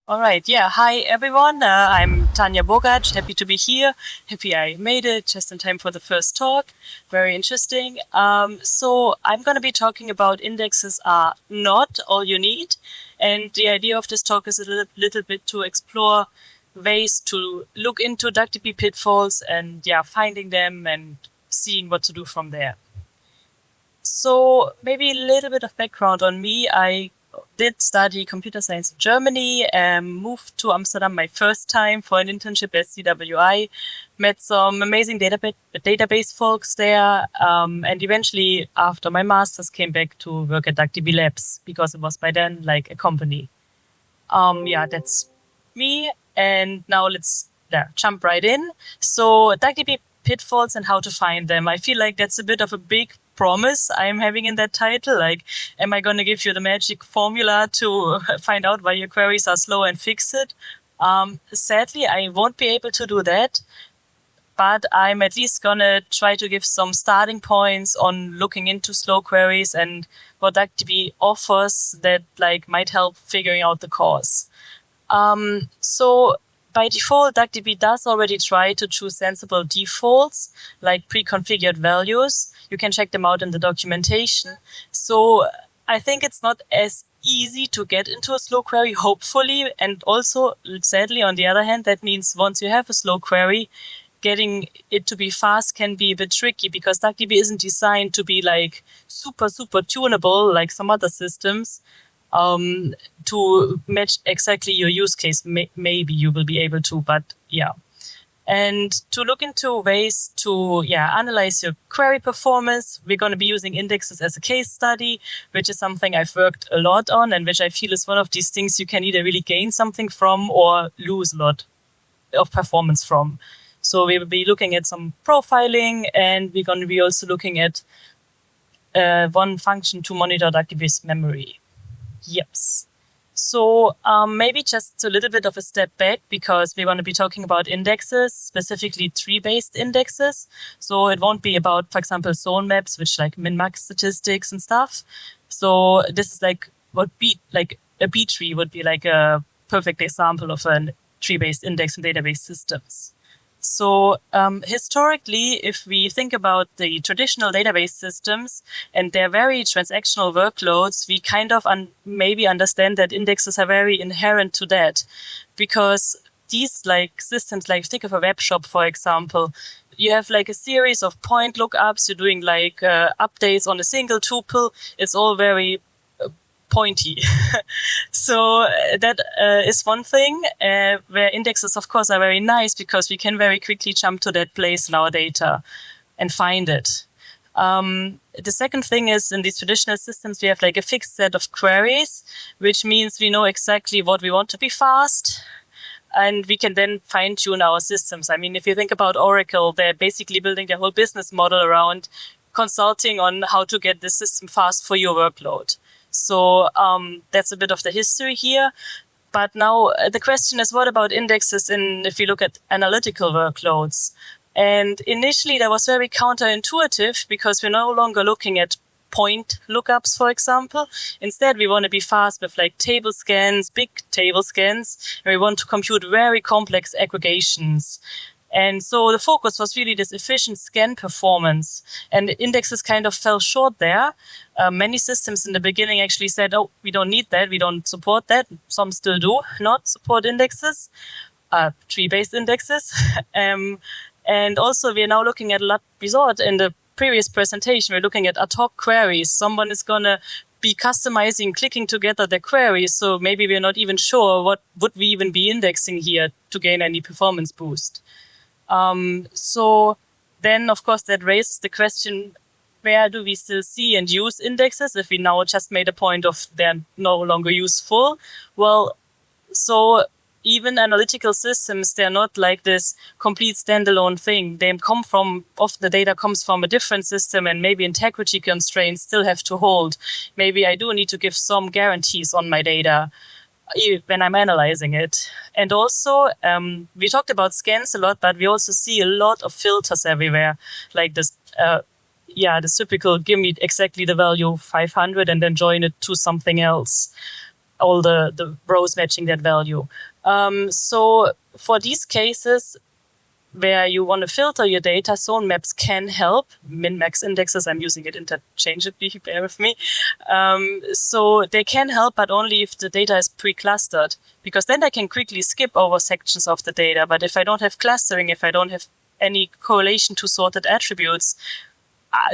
All right. Yeah. Hi, everyone. I'm Tanya Bogac. Happy to be here. Happy I made it just in time for the first talk. Very interesting. So I'm going to be talking about indexes are not all you need. And the idea of this talk is a little bit to explore ways to look into DuckDB pitfalls and, yeah, finding them and seeing what to do from there. So maybe a little bit of background on me. I did study computer science in Germany, moved to Amsterdam my first time for an internship at CWI, met some amazing database folks there, and eventually after my master's came back to work at DuckDB Labs because it was by then like a company. Yeah, that's me. And now let's jump right in. So DuckDB pitfalls and how to find them. I feel like that's a bit of a big promise I'm having in that title. Like, am I going to give you the magic formula to find out why your queries are slow and fix it? Sadly, I won't be able to do that, but I'm at least gonna try to give some starting points on looking into slow queries and what DuckDB offers that like might help figuring out the cause. So by default, DuckDB does already try to choose sensible defaults, like pre-configured values. You can check them out in the documentation. So I think it's not as easy to get into a slow query, hopefully. And also, sadly, on the other hand, that means once you have a slow query, getting it to be fast can be a bit tricky because DuckDB isn't designed to be like super tunable like some other systems. To match exactly your use case. Maybe you will be able to, but yeah. And to look into ways to analyze your query performance, we're going to be using indexes as a case study, which is something I've worked a lot on and which I feel is one of these things you can either really gain something from or lose a lot of performance from. So we will be looking at some profiling, and we're going to be also looking at one function to monitor DuckDB's memory. Yes. So maybe just a little bit of a step back because we want to be talking about indexes, specifically tree-based indexes. So it won't be about, for example, zone maps, which like min-max statistics and stuff. So this is like a B tree would be like a perfect example of a tree-based index in database systems. So historically, if we think about the traditional database systems and their very transactional workloads, we kind of maybe understand that indexes are very inherent to that, because these like systems, like think of a web shop, for example, you have like a series of point lookups, you're doing like updates on a single tuple. It's all very pointy. So that is one thing where indexes, of course, are very nice because we can very quickly jump to that place in our data and find it. The second thing is in these traditional systems, we have like a fixed set of queries, which means we know exactly what we want to be fast. And we can then fine tune our systems. I mean, if you think about Oracle, they're basically building their whole business model around consulting on how to get the system fast for your workload. So that's a bit of the history here. But now the question is, what about indexes if you look at analytical workloads? And initially that was very counterintuitive because we're no longer looking at point lookups, for example. Instead, we want to be fast with like table scans, big table scans, and we want to compute very complex aggregations. And so the focus was really this efficient scan performance, and indexes kind of fell short there. Many systems in the beginning actually said, oh, we don't need that, we don't support that. Some still do not support indexes, tree-based indexes. And also we are now looking at a lot, we saw it in the previous presentation, we're looking at ad hoc queries. Someone is going to be customizing, clicking together their queries, so maybe we're not even sure what would we even be indexing here to gain any performance boost. So then, of course, that raises the question, where do we still see and use indexes if we now just made a point of they're no longer useful? Well, so even analytical systems, they're not like this complete standalone thing. They come from, often the data comes from a different system, and maybe integrity constraints still have to hold. Maybe I do need to give some guarantees on my data when I'm analyzing it. And also, we talked about scans a lot, but we also see a lot of filters everywhere, like this, this typical give me exactly the value 500 and then join it to something else. all the rows matching that value. So for these cases where you want to filter your data, zone maps can help. Min-max indexes, I'm using it interchangeably, bear with me. So they can help, but only if the data is pre-clustered, because then I can quickly skip over sections of the data. But if I don't have clustering, if I don't have any correlation to sorted attributes,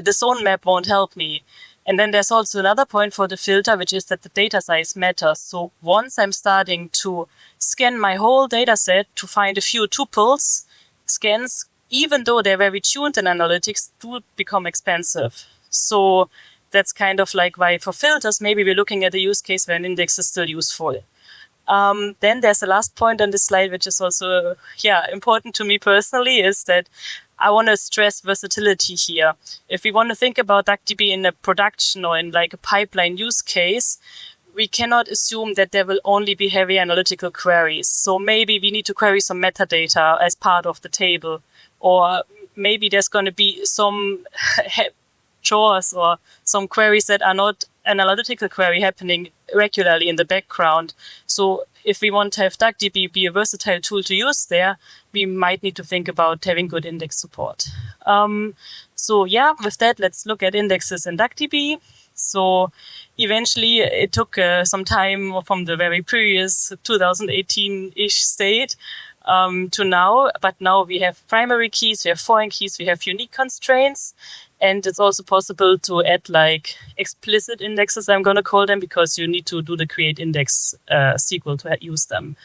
the zone map won't help me. And then there's also another point for the filter, which is that the data size matters. So once I'm starting to scan my whole data set to find a few tuples, scans, even though they're very tuned in analytics, do become expensive. So that's kind of like why for filters, maybe we're looking at a use case where an index is still useful. Then there's the last point on this slide, which is also important to me personally, is that I want to stress versatility here. If we want to think about DuckDB in a production or in like a pipeline use case, we cannot assume that there will only be heavy analytical queries. So maybe we need to query some metadata as part of the table, or maybe there's going to be some chores or some queries that are not an analytical query happening regularly in the background. So if we want to have DuckDB be a versatile tool to use there, we might need to think about having good index support. With that, let's look at indexes in DuckDB. So eventually it took some time from the very previous 2018-ish state to now. But now we have primary keys, we have foreign keys, we have unique constraints. And it's also possible to add like explicit indexes, I'm going to call them, because you need to do the create index SQL to use them.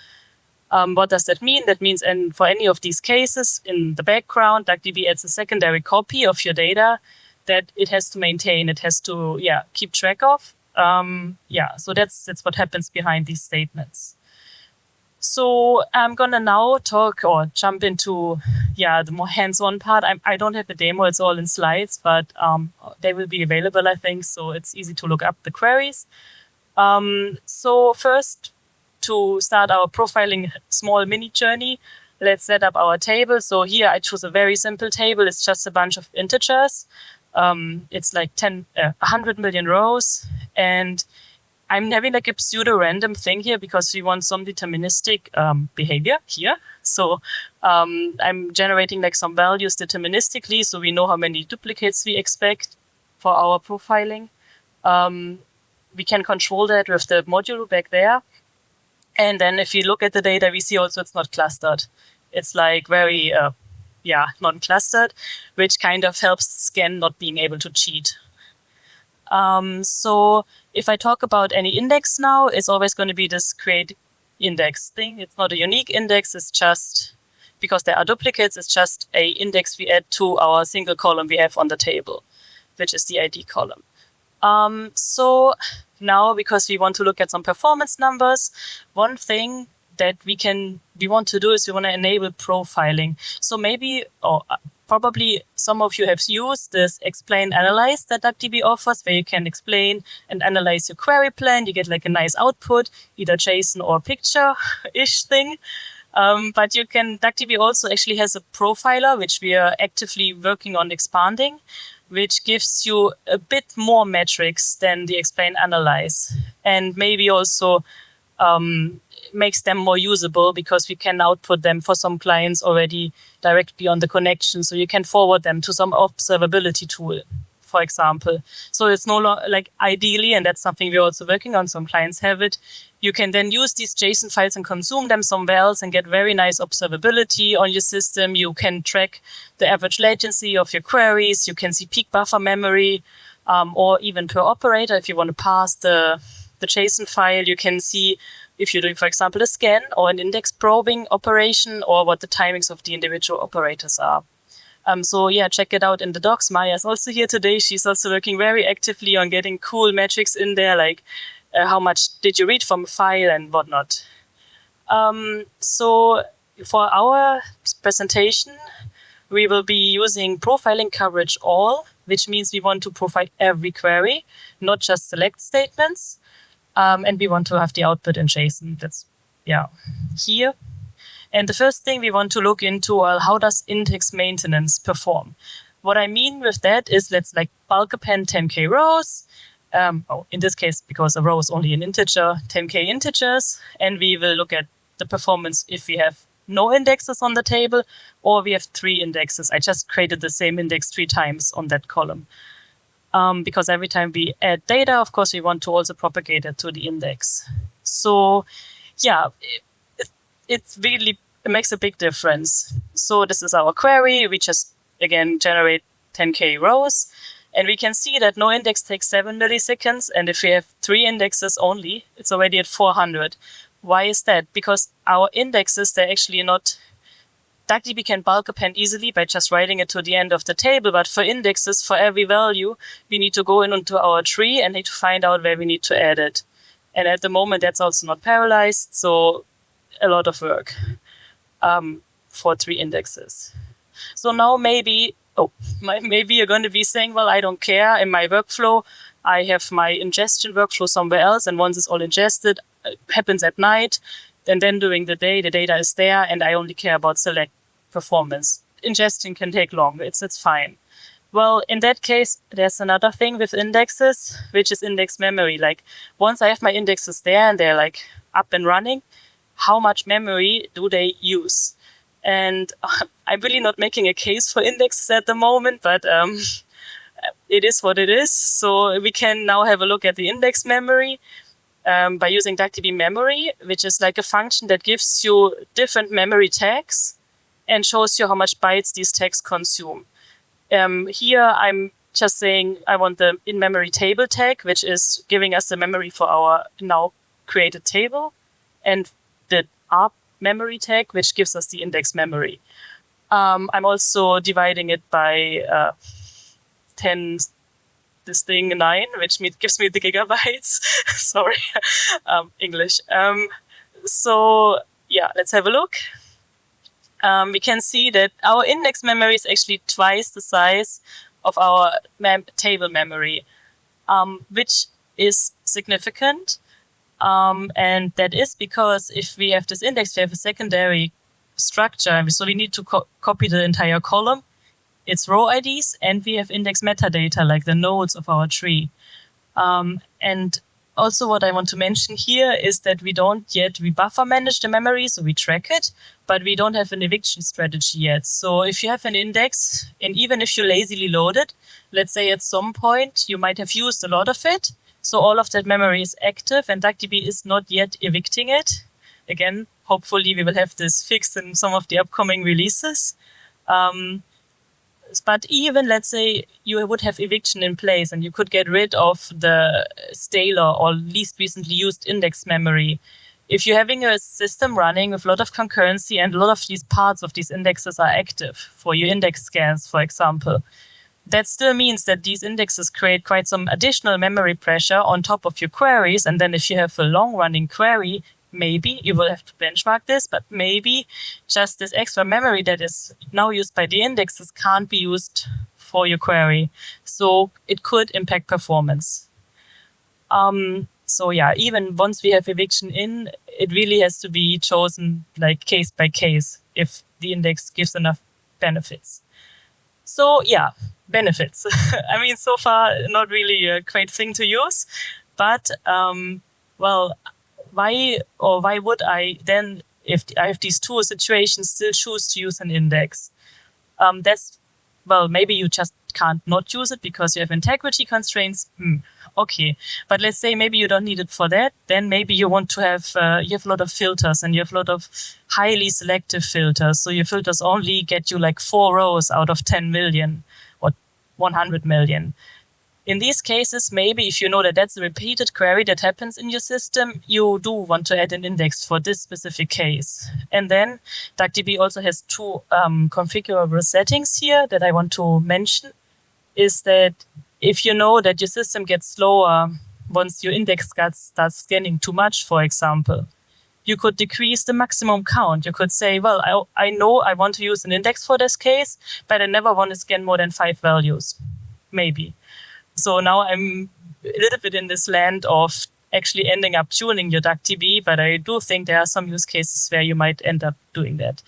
What does that mean? That means, and for any of these cases, in the background, DuckDB adds a secondary copy of your data that it has to maintain, it has to keep track of. So that's what happens behind these statements. So I'm gonna now talk or jump into the more hands-on part. I don't have a demo; it's all in slides, but they will be available, I think. So it's easy to look up the queries. So first, to start our profiling small mini journey, let's set up our table. So here I choose a very simple table. It's just a bunch of integers. It's like 100 million rows, and I'm having like a pseudo-random thing here because we want some deterministic behavior here. So I'm generating like some values deterministically, so we know how many duplicates we expect for our profiling. We can control that with the module back there. And then if you look at the data, we see also it's not clustered. It's like very, non-clustered, which kind of helps scan not being able to cheat. So if I talk about any index now, it's always going to be this create index thing. It's not a unique index. It's just, because there are duplicates, it's just a index we add to our single column we have on the table, which is the ID column. So now, because we want to look at some performance numbers, one thing that we want to do is we want to enable profiling. So maybe, or probably some of you have used this explain analyze that DuckDB offers, where you can explain and analyze your query plan. You get like a nice output, either JSON or picture-ish thing. But DuckDB also actually has a profiler, which we are actively working on expanding, which gives you a bit more metrics than the explain analyze, and maybe also makes them more usable, because we can output them for some clients already directly on the connection. So you can forward them to some observability tool, for example. So it's no longer like ideally, and that's something we're also working on, some clients have it, you can then use these JSON files and consume them somewhere else and get very nice observability on your system. You can track the average latency of your queries. You can see peak buffer memory, or even per operator. If you want to pass the JSON file, you can see if you're doing, for example, a scan or an index probing operation, or what the timings of the individual operators are. Check it out in the docs. Maya's also here today. She's also working very actively on getting cool metrics in there, like how much did you read from a file and whatnot. So for our presentation, we will be using profiling coverage all, which means we want to profile every query, not just select statements. And we want to have the output in JSON. That's here. And the first thing we want to look into are how does index maintenance perform. What I mean with that is let's like bulk append 10K rows, in this case, because a row is only an integer, 10k integers, and we will look at the performance if we have no indexes on the table or we have 3 indexes. I just created the same index 3 times on that column. Because every time we add data, of course, we want to also propagate it to the index. So yeah, it makes a big difference. So this is our query. We just, again, generate 10k rows. And we can see that no index takes 7 milliseconds. And if we have 3 indexes only, it's already at 400. Why is that? Because our indexes, they're actually not... DuckDB can bulk append easily by just writing it to the end of the table. But for indexes, for every value, we need to go into our tree and need to find out where we need to add it. And at the moment, that's also not parallelized. So a lot of work for 3 indexes. So now maybe you're going to be saying, well, I don't care. In my workflow, I have my ingestion workflow somewhere else. And once it's all ingested, it happens at night. And then during the day, the data is there. And I only care about select performance. Ingestion can take long. It's fine. Well, in that case, there's another thing with indexes, which is index memory. Like once I have my indexes there and they're like up and running, how much memory do they use? And I'm really not making a case for indexes at the moment, but it is what it is. So we can now have a look at the index memory by using DuckDB memory, which is like a function that gives you different memory tags and shows you how much bytes these tags consume. Here I'm just saying I want the in-memory table tag, which is giving us the memory for our now created table, and the ARP memory tag, which gives us the index memory. I'm also dividing it by 10, this thing 9, which gives me the gigabytes. Sorry, English. So yeah, let's have a look. We can see that our index memory is actually twice the size of our table memory, which is significant. And that is because if we have this index, we have a secondary structure. So we need to copy the entire column, its row IDs, and we have index metadata, like the nodes of our tree. And also what I want to mention here is that we buffer manage the memory, so we track it, but we don't have an eviction strategy yet. So if you have an index, and even if you lazily load it, let's say at some point you might have used a lot of it, so all of that memory is active and DuckDB is not yet evicting it. Again, hopefully we will have this fixed in some of the upcoming releases. But even, let's say, you would have eviction in place and you could get rid of the staler or least recently used index memory. If you're having a system running with a lot of concurrency and a lot of these parts of these indexes are active for your index scans, for example, that still means that these indexes create quite some additional memory pressure on top of your queries. And then if you have a long-running query, maybe you will have to benchmark this, but maybe just this extra memory that is now used by the indexes can't be used for your query. So it could impact performance. So yeah, even once we have eviction in, it really has to be chosen like case by case if the index gives enough benefits. So yeah, benefits. I mean, so far, not really a great thing to use, but well, why would I then, if I have these two situations, still choose to use an index? Well, maybe you just can't not use it because you have integrity constraints. Okay, but let's say maybe you don't need it for that. Then maybe you want to have, you have a lot of filters and you have a lot of highly selective filters. So your filters only get you like 4 rows out of 10 million or 100 million. In these cases, maybe if you know that that's a repeated query that happens in your system, you do want to add an index for this specific case. And then DuckDB also has 2 configurable settings here that I want to mention, is that if you know that your system gets slower once your index starts scanning too much, for example, you could decrease the maximum count. You could say, well, I know I want to use an index for this case, but I never want to scan more than 5 values, maybe. So now I'm a little bit in this land of actually ending up tuning your DuckDB, but I do think there are some use cases where you might end up doing that.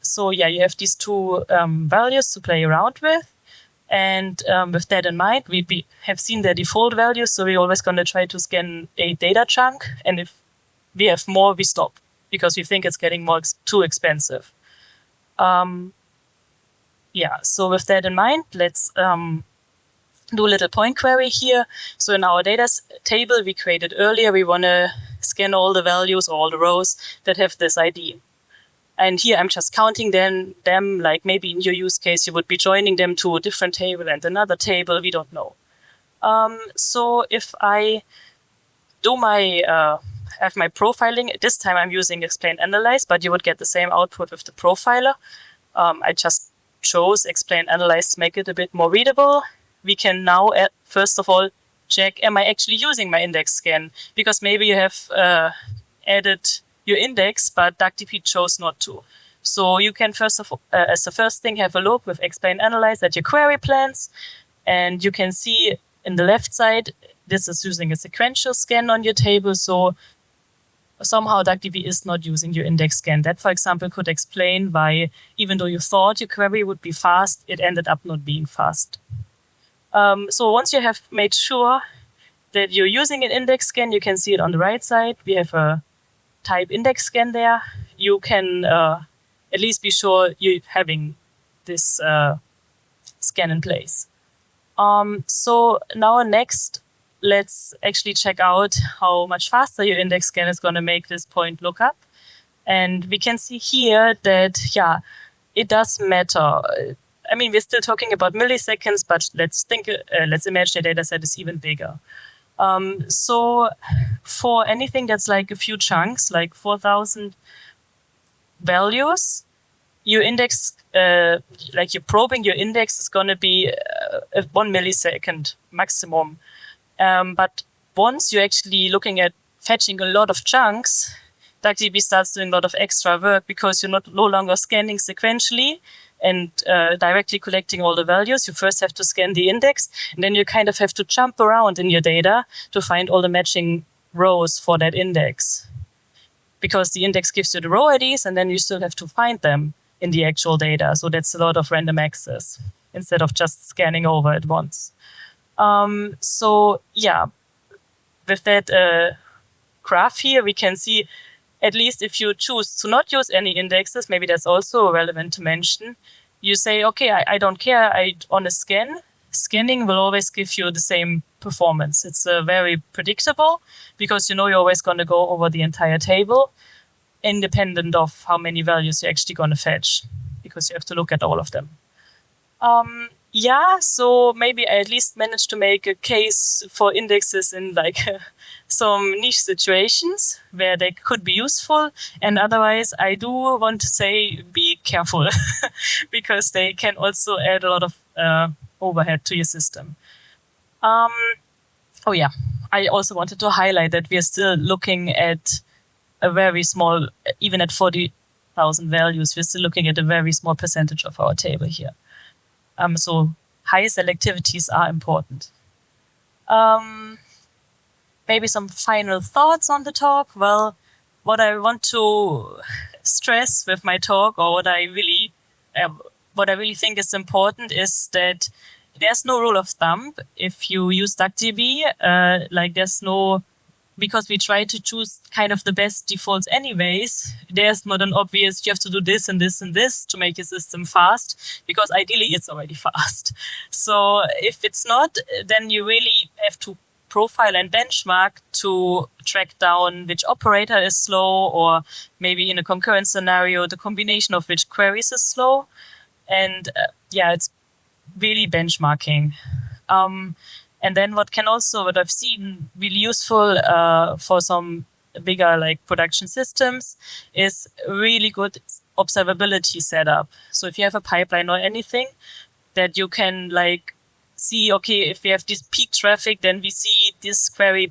So yeah, you have these 2 values to play around with. And with that in mind, we have seen their default values, so we're always going to try to scan a data chunk. And if we have more, we stop because we think it's getting too expensive. Yeah, so with that in mind, let's do a little point query here. So in our data table we created earlier, we want to scan all the values or all the rows that have this ID. And here I'm just counting them, like maybe in your use case, you would be joining them to a different table and another table, we don't know. So if I do have my profiling, this time I'm using explain analyze, but you would get the same output with the profiler. I just chose explain analyze to make it a bit more readable. We can now, first of all, check, am I actually using my index scan? Because maybe you have added your index, but DuckDB chose not to. So you can first of all, as the first thing, have a look with explain analyze at your query plans. And you can see in the left side, this is using a sequential scan on your table. So somehow DuckDB is not using your index scan. That, for example, could explain why, even though you thought your query would be fast, it ended up not being fast. So once you have made sure that you're using an index scan, you can see it on the right side. We have a type index scan there. You can at least be sure you're having this scan in place. So now next, let's actually check out how much faster your index scan is going to make this point lookup. And we can see here that, yeah, it does matter. I mean, we're still talking about milliseconds, but let's imagine the data set is even bigger. So for anything that's like a few chunks, like 4,000 values, your index, like you're probing your index is going to be 1 millisecond maximum. But once you're actually looking at fetching a lot of chunks, DuckDB starts doing a lot of extra work because you're no longer scanning sequentially and directly collecting all the values. You first have to scan the index, and then you kind of have to jump around in your data to find all the matching rows for that index. Because the index gives you the row IDs, and then you still have to find them in the actual data. So that's a lot of random access instead of just scanning over at once. So yeah, with that graph here, we can see, at least if you choose to not use any indexes, maybe that's also relevant to mention. You say, okay, I don't care, I want to scan. Scanning will always give you the same performance. It's very predictable because you know you're always going to go over the entire table, independent of how many values you're actually going to fetch, because you have to look at all of them. Yeah, so maybe I at least managed to make a case for indexes in like some niche situations where they could be useful. And otherwise, I do want to say be careful because they can also add a lot of overhead to your system. Oh yeah, I also wanted to highlight that we are still looking at a very small, even at 40,000 values, we're still looking at a very small percentage of our table here. So high selectivities are important. Maybe some final thoughts on the talk. Well, what I want to stress with my talk, or what I really think is important, is that there's no rule of thumb if you use DuckDB. Like there's no, because we try to choose kind of the best defaults anyways, there's not an obvious, you have to do this and this and this to make your system fast, because ideally it's already fast. So if it's not, then you really have to profile and benchmark to track down which operator is slow, or maybe in a concurrent scenario, the combination of which queries is slow. And yeah, it's really benchmarking. And then what I've seen really useful for some bigger like production systems is really good observability setup. So if you have a pipeline or anything that you can like see, okay, if we have this peak traffic, then we see this query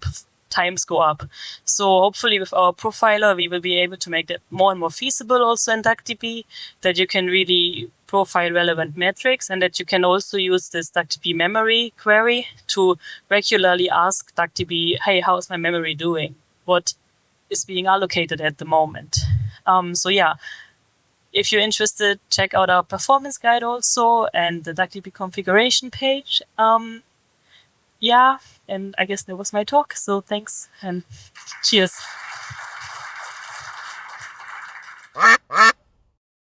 times go up. So hopefully with our profiler, we will be able to make that more and more feasible also in DuckDB, that you can really profile relevant metrics, and that you can also use this DuckDB memory query to regularly ask DuckDB, hey, how's my memory doing? What is being allocated at the moment? So yeah, If you're interested, check out our performance guide also and the DuckDB configuration page. Yeah, and I guess that was my talk. So thanks and cheers.